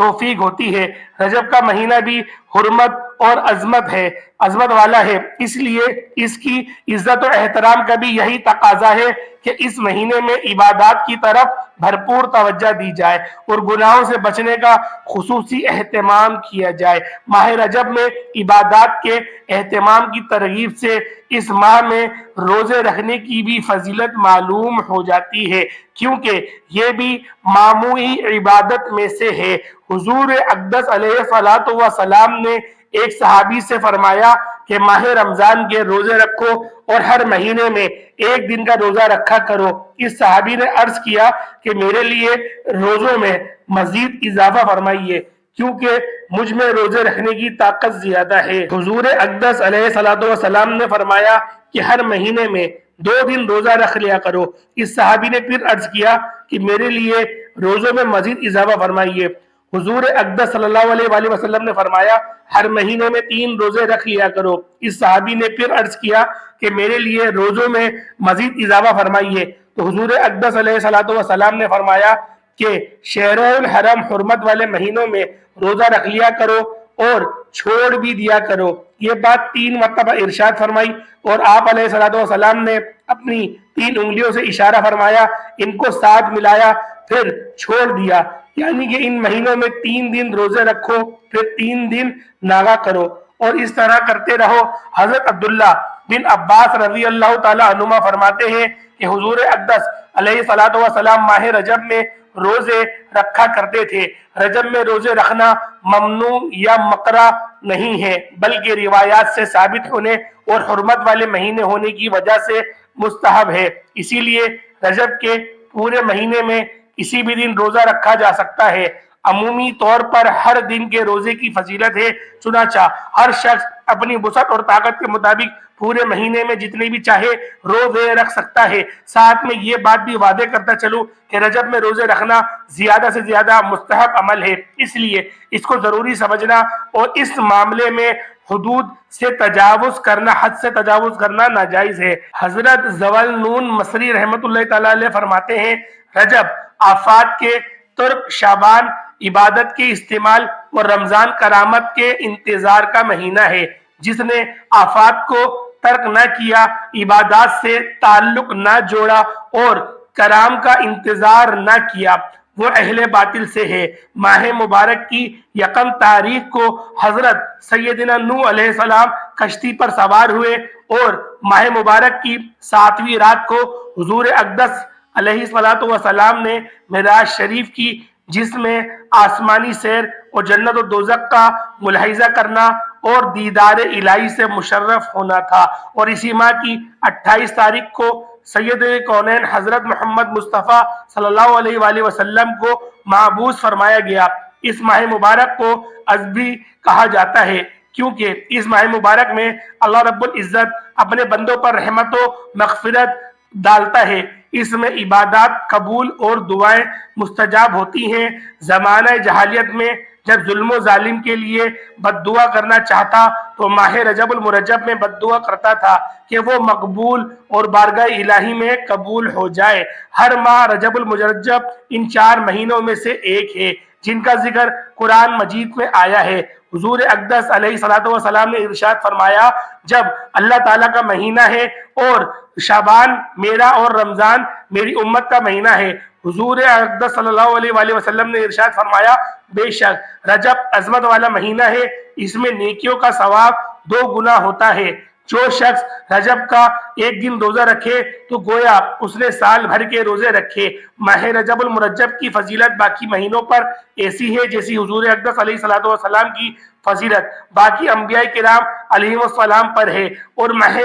توفیق ہوتی ہے۔ رجب کا مہینہ بھی حرمت اور عظمت والا ہے، اس لیے اس کی عزت و احترام کا بھی یہی تقاضا ہے کہ اس مہینے میں عبادات کی طرف بھرپور توجہ دی جائے اور گناہوں سے بچنے کا خصوصی اہتمام کیا جائے۔ ماہ رجب میں عبادات کے اہتمام کی ترغیب سے اس ماہ میں روزے رکھنے کی بھی فضیلت معلوم ہو جاتی ہے، کیونکہ یہ بھی معمولی عبادت میں سے ہے۔ حضور اقدس علیہ الصلوۃ والسلام نے ایک صحابی سے فرمایا کہ ماہ رمضان کے روزے رکھو اور ہر مہینے میں ایک دن کا روزہ رکھا کرو۔ اس صحابی نے عرض کیا کہ میرے لیے روزوں میں مزید اضافہ فرمائیے، کیونکہ مجھ میں روزے رکھنے کی طاقت زیادہ ہے۔ حضور اقدس علیہ الصلوۃ والسلام نے فرمایا کہ ہر مہینے میں 2 دن روزہ رکھ لیا کرو۔ اس صحابی نے پھر عرض کیا کہ میرے لیے روزوں میں مزید اضافہ فرمائیے۔ حضور اقدس صلی اللہ علیہ وآلہ وسلم نے فرمایا ہر مہینے میں 3 روزے رکھ لیا کرو۔ اس صحابی نے پھر عرض کیا کہ میرے لیے روزوں میں مزید اضافہ فرمائیے، تو حضور اقدس علیہ الصلوۃ والسلام نے فرمایا کہ شہر الحرم حرمت والے مہینوں میں روزہ رکھ لیا کرو اور چھوڑ بھی دیا کرو۔ یہ بات 3 مرتبہ ارشاد فرمائی اور آپ علیہ الصلوۃ والسلام نے اپنی 3 انگلیوں سے اشارہ فرمایا، ان کو ساتھ ملایا، پھر چھوڑ دیا، یعنی کہ ان مہینوں میں 3 دن روزے رکھو، پھر 3 دن ناغا کرو اور اس طرح کرتے رہو۔ حضرت عبداللہ بن عباس رضی اللہ تعالی عنہما فرماتے ہیں کہ حضور اقدس علیہ الصلوۃ والسلام ماہ رجب میں روزے رکھا کرتے تھے۔ رجب میں روزے رکھنا ممنوع یا مکروہ نہیں ہے، بلکہ روایات سے ثابت ہونے اور حرمت والے مہینے ہونے کی وجہ سے مستحب ہے۔ اسی لیے رجب کے پورے مہینے میں کسی بھی دن روزہ رکھا جا سکتا ہے۔ عمومی طور پر ہر دن کے روزے کی فضیلت ہے، چنانچہ ہر شخص اپنی وسعت اور طاقت کے مطابق پورے مہینے میں جتنے بھی چاہے روزے رکھ سکتا ہے۔ ساتھ میں یہ بات بھی واضح کرتا چلوں کہ رجب میں روزے رکھنا زیادہ سے زیادہ مستحب عمل ہے، اس لیے اس کو ضروری سمجھنا اور اس معاملے میں حدود سے تجاوز کرنا، حد سے تجاوز کرنا ناجائز ہے۔ حضرت زوالنون مصری رحمۃ اللہ تعالی علیہ فرماتے ہیں رجب آفات کے، ترک شعبان عبادت کے استعمال اور رمضان کرامت کے انتظار کا مہینہ ہے۔ جس نے آفات کو ترک نہ کیا، عبادات سے تعلق نہ جوڑا اور کرام کا انتظار نہ کیا، وہ اہل باطل سے ہے۔ ماہ مبارک کی 1 تاریخ کو حضرت سیدنا نوح علیہ السلام کشتی پر سوار ہوئے اور ماہ مبارک کی 7ویں رات کو حضور اقدس علیہ الصلوۃ والسلام نے معراج شریف کی، جس میں آسمانی سیر اور جنت و دوزخ کا ملاحظہ کرنا اور دیدار الہی سے مشرف ہونا تھا۔ اور اسی ماہ کی 28 تاریخ کو سید کونین حضرت محمد مصطفیٰ صلی اللہ علیہ وآلہ وسلم کو مبعوث فرمایا گیا۔ اس ماہ مبارک کو ازبی کہا جاتا ہے، کیونکہ اس ماہ مبارک میں اللہ رب العزت اپنے بندوں پر رحمت و مغفرت ڈالتا ہے۔ اس میں عبادات قبول اور دعائیں مستجاب ہوتی ہیں۔ زمانہ جاہلیت میں جب ظلم و ظالم کے لیے بد دعا کرنا چاہتا تو ماہ رجب المرجب میں بد دعا کرتا تھا کہ وہ مقبول اور بارگاہ الہی میں قبول ہو جائے۔ ہر ماہ رجب المرجب ان 4 مہینوں میں سے ایک ہے جن کا ذکر قرآن مجید میں آیا ہے۔ حضور اقدس علیہ الصلوۃ والسلام نے ارشاد فرمایا جب اللہ تعالیٰ کا مہینہ ہے اور شعبان میرا اور رمضان میری امت کا مہینہ ہے۔ حضور اقدس صلی اللہ علیہ وآلہ وسلم نے ارشاد فرمایا بے شک رجب عظمت والا مہینہ ہے، اس میں نیکیوں کا ثواب 2 گنا ہوتا ہے۔ جو شخص رجب کا 1 دن روزہ رکھے تو گویا اس نے سال بھر کے روزے رکھے۔ ماہ رجب المرجب کی فضیلت باقی مہینوں پر ایسی ہے جیسی حضور اقدس علیہ الصلوۃ والسلام کی فضیلت باقی انبیاء کرام علیہ السلام پر ہے، اور ماہ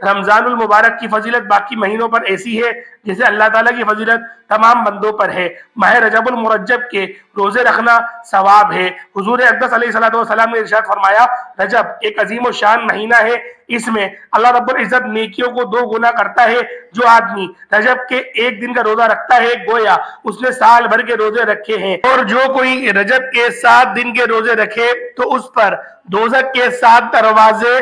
رمضان المبارک کی فضیلت باقی مہینوں پر ایسی ہے جیسے اللہ تعالیٰ کی فضیلت تمام بندوں پر ہے۔ ماہ رجب المرجب کے روزے رکھنا ثواب ہے۔ حضور اقدس علیہ الصلوۃ والسلام نے ارشاد فرمایا رجب ایک عظیم و شان مہینہ ہے، اس میں اللہ رب العزت نیکیوں کو 2 گنا کرتا ہے۔ جو آدمی رجب کے 1 دن کا روزہ رکھتا ہے گویا اس نے سال بھر کے روزے رکھے ہیں، اور جو کوئی رجب کے 7 دن کے روزے رکھے تو اس پر دوزخ کے 7 دروازے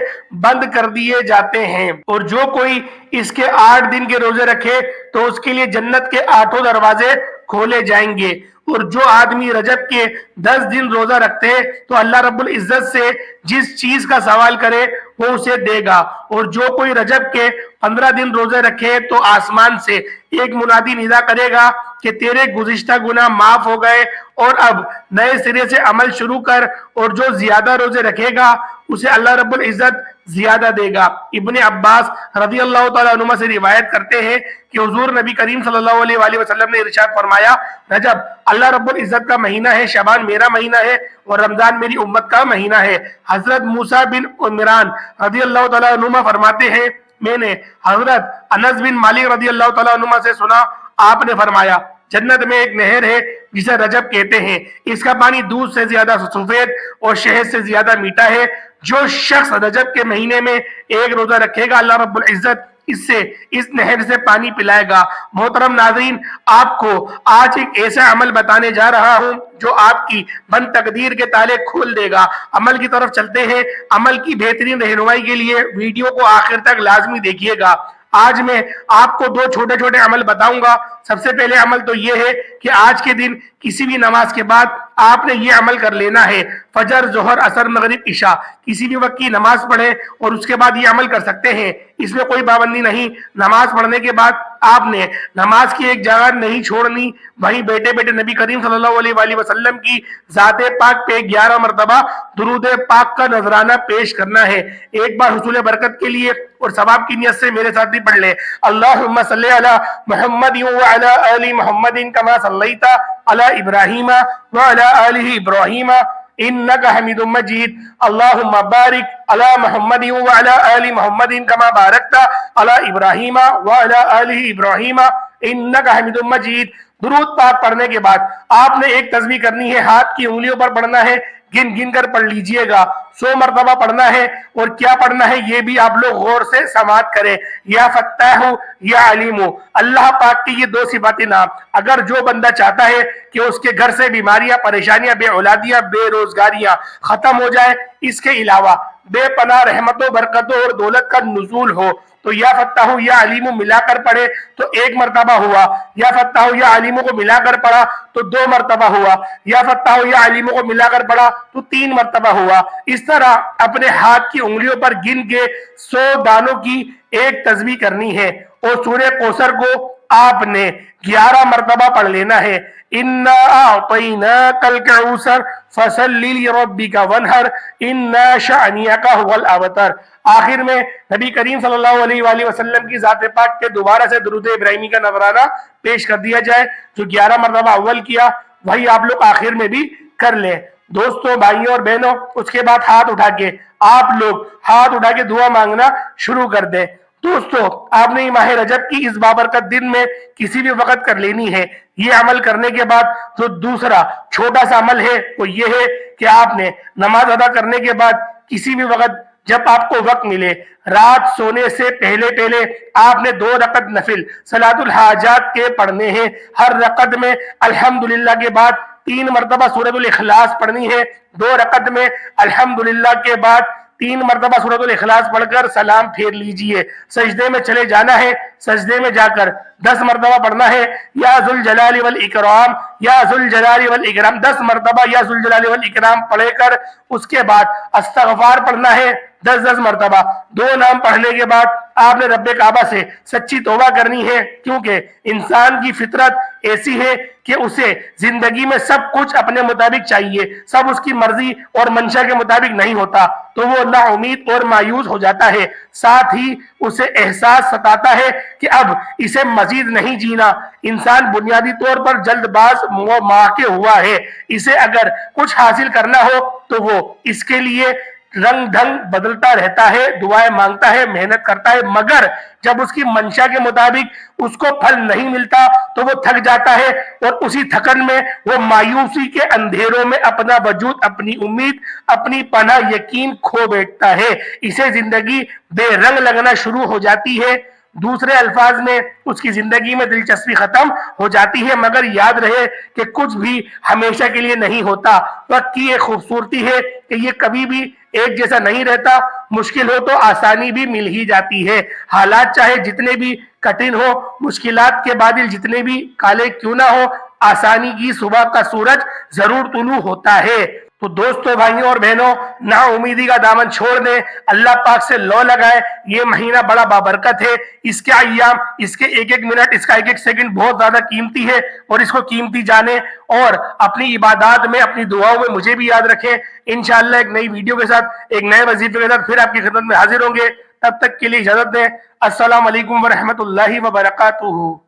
بند کر دیے جاتے ہیں، اور جو کوئی اس کے 8 دن کے روزے رکھے تو اس کے لیے جنت کے 8 دروازے کھولے جائیں گے۔ اور جو آدمی رجب کے 10 دن روزہ رکھتے ہیں تو اللہ رب العزت سے جس چیز کا سوال کرے وہ اسے دے گا۔ اور جو کوئی رجب کے 15 دن روزے رکھے تو آسمان سے ایک منادی ندا کرے گا کہ تیرے گزشتہ گناہ معاف ہو گئے اور اب نئے سرے سے عمل شروع کر، اور جو زیادہ روزے رکھے گا اسے اللہ رب العزت زیادہ دے گا۔ ابن عباس رضی اللہ تعالیٰ عنہما سے روایت کرتے ہیں کہ حضور نبی کریم صلی اللہ علیہ وآلہ وسلم نے ارشاد فرمایا، رجب اللہ رب العزت کا مہینہ ہے، شعبان میرا مہینہ ہے، اور رمضان میری امت کا مہینہ ہے۔ حضرت موسیٰ بن عمران رضی اللہ تعالیٰ عنہما فرماتے ہیں، میں نے حضرت انس بن مالک رضی اللہ تعالیٰ عنہما سے سنا، آپ نے فرمایا، جنت میں ایک نہر ہے جسے رجب کہتے ہیں، اس کا پانی دودھ سے زیادہ سفید اور شہد سے زیادہ میٹھا ہے۔ جو شخص رجب کے مہینے میں ایک روزہ رکھے گا اللہ رب العزت اس نہر سے پانی پلائے گا۔ محترم ناظرین، آپ کو آج ایک ایسا عمل بتانے جا رہا ہوں جو آپ کی بند تقدیر کے تالے کھول دے گا۔ عمل کی طرف چلتے ہیں۔ عمل کی بہترین رہنمائی کے لیے ویڈیو کو آخر تک لازمی دیکھیے گا۔ آج میں آپ کو 2 چھوٹے چھوٹے عمل بتاؤں گا۔ سب سے پہلے عمل تو یہ ہے کہ آج کے دن کسی بھی نماز کے بعد آپ نے یہ عمل کر لینا ہے، فجر، ظہر، عصر، مغرب، عشاء کسی بھی وقت کی نماز پڑھیں اور اس کے بعد یہ عمل کر سکتے ہیں، اس میں کوئی پابندی نہیں۔ نماز پڑھنے کے بعد آپ نے نماز کی ایک جگہ نہیں چھوڑنی، وہیں بیٹھے بیٹھے نبی کریم صلی اللہ علیہ وآلہ وسلم کی ذات پاک پہ 11 مرتبہ درود پاک کا نذرانہ پیش کرنا ہے۔ ایک بار حصول برکت کے لیے اور ثواب کی نیت سے میرے ساتھ بھی پڑھ لیں، اللہم صلی علی محمد وعلی آل محمد کما صلیت علی ابراہیم وعلی آل ابراہیم انک حمید مجید، اللہم بارک علی محمد وعلی آل محمد کما بارکت علی ابراہیم وعلی آل ابراہیم انک حمید مجید۔ درود پاک پڑھنے کے بعد آپ نے ایک تسبیح کرنی ہے، ہاتھ کی انگلیوں پر پڑھنا ہے، گن گن کر پڑھ لیجئے گا، 100 مرتبہ پڑھنا ہے۔ اور کیا پڑھنا ہے یہ بھی آپ لوگ غور سے سماعت کریں، یا فتاح یا علیم، اللہ پاک کی یہ 2 صفات نام اگر جو بندہ چاہتا ہے کہ اس کے گھر سے بیماریاں، پریشانیاں، بے اولادیاں، بے روزگاریاں ختم ہو جائے، اس کے علاوہ بے پناہ رحمتوں، برکتوں اور دولت کا نزول ہو، تو یا فتاح یا علیم ملا کر پڑھے تو 1 مرتبہ ہوا، یا فتاح یا علیم کو ملا کر پڑھا تو 2 مرتبہ ہوا، یا فتاح یا علیم کو ملا کر پڑھا تو 3 مرتبہ ہوا۔ اس طرح اپنے ہاتھ کی انگلیوں پر گن کے 100 دانوں کی ایک تسبیح کرنی ہے، اور سورہ کوثر کو آپ نے 11 مرتبہ پڑھ لینا ہے۔ اِنَّا أَعْطَيْنَاكَ الْكَوْثَرَ فَصَلِّ لِرَبِّكَ وَانْحَرْ إِنَّ شَانِئَكَ هُوَ الْأَبْتَرُ۔ آخر میں نبی کریم صلی اللہ علیہ وآلہ وسلم کی ذات پاک کے دوبارہ سے درود ابراہیمی کا نذرانہ پیش کر دیا جائے، جو 11 مرتبہ اول کیا وہی آپ لوگ آخر میں بھی کر لیں۔ دوستوں، بھائیوں اور بہنوں، اس کے بعد ہاتھ اٹھا کے آپ لوگ ہاتھ اٹھا کے دعا مانگنا شروع کر دیں۔ دوستو، آپ نے ماہ رجب کی اس بابرکت دن میں کسی بھی وقت کر لینی ہے۔ یہ عمل کرنے کے بعد جو دوسرا چھوٹا سا عمل ہے وہ یہ ہے کہ آپ نے نماز ادا کرنے کے بعد کسی بھی وقت جب آپ کو وقت ملے، رات سونے سے پہلے آپ نے 2 رکعت نفل صلاۃ الحاجات کے پڑھنے ہیں۔ ہر رکعت میں الحمدللہ کے بعد 3 مرتبہ سورۃ الاخلاص پڑھنی ہے۔ 2 رکعت میں الحمدللہ کے بعد 3 مرتبہ سورۃ الاخلاص پڑھ کر سلام پھیر لیجئے۔ سجدے میں چلے جانا ہے، سجدے میں جا کر 10 مرتبہ پڑھنا ہے، یا ذوالجلال والاکرام، یا ذوالجلال والاکرام 10 مرتبہ یا ذوالجلال والاکرام پڑھ کر اس کے بعد استغفار پڑھنا ہے 10 مرتبہ۔ 2 نام پڑھنے کے بعد آپ نے رب کعبہ سے سچی توبہ کرنی ہے، کیونکہ انسان کی فطرت ایسی ہے کہ اسے زندگی میں سب کچھ اپنے مطابق چاہیے، سب اس کی مرضی اور منشا کے مطابق نہیں ہوتا، تو وہ نا امید اور مایوس ہو جاتا ہے۔ ساتھ ہی اسے احساس ستاتا ہے کہ اب اسے مزید نہیں جینا۔ انسان بنیادی طور پر جلد باز مواقع ہوا ہے، اسے اگر کچھ حاصل کرنا ہو تو وہ اس کے لیے رنگ ڈھنگ بدلتا رہتا ہے، دعائیں مانگتا ہے، محنت کرتا ہے، مگر جب اس کی منشا کے مطابق اس کو پھل نہیں ملتا تو وہ تھک جاتا ہے، اور اسی تھکن میں وہ مایوسی کے اندھیروں میں اپنا وجود، اپنی امید، اپنی پناہ یقین کھو بیٹھتا ہے۔ اسے زندگی بے رنگ لگنا شروع ہو جاتی ہے، دوسرے الفاظ میں اس کی زندگی میں دلچسپی ختم ہو جاتی ہے۔ مگر یاد رہے کہ کچھ بھی ہمیشہ کے لیے نہیں ہوتا۔ وقت کی ایک خوبصورتی ہے کہ یہ کبھی بھی ایک جیسا نہیں رہتا، مشکل ہو تو آسانی بھی مل ہی جاتی ہے۔ حالات چاہے جتنے بھی کٹھن ہو، مشکلات کے بادل جتنے بھی کالے کیوں نہ ہو، آسانی کی صبح کا سورج ضرور طلوع ہوتا ہے۔ تو دوستو، بھائیوں اور بہنوں، نا امیدی کا دامن چھوڑ دیں، اللہ پاک سے لو لگائیں۔ یہ مہینہ بڑا بابرکت ہے، اس کے ایام، اس کے ایک ایک منٹ، اس کا ایک ایک سیکنڈ بہت زیادہ قیمتی ہے، اور اس کو قیمتی جانیں، اور اپنی عبادات میں، اپنی دعاؤں میں مجھے بھی یاد رکھیں۔ انشاءاللہ ایک نئی ویڈیو کے ساتھ، ایک نئے وظیفے کے ساتھ پھر آپ کی خدمت میں حاضر ہوں گے۔ تب تک کے لیے اجازت دیں۔ السلام علیکم ورحمۃ اللہ وبرکاتہ۔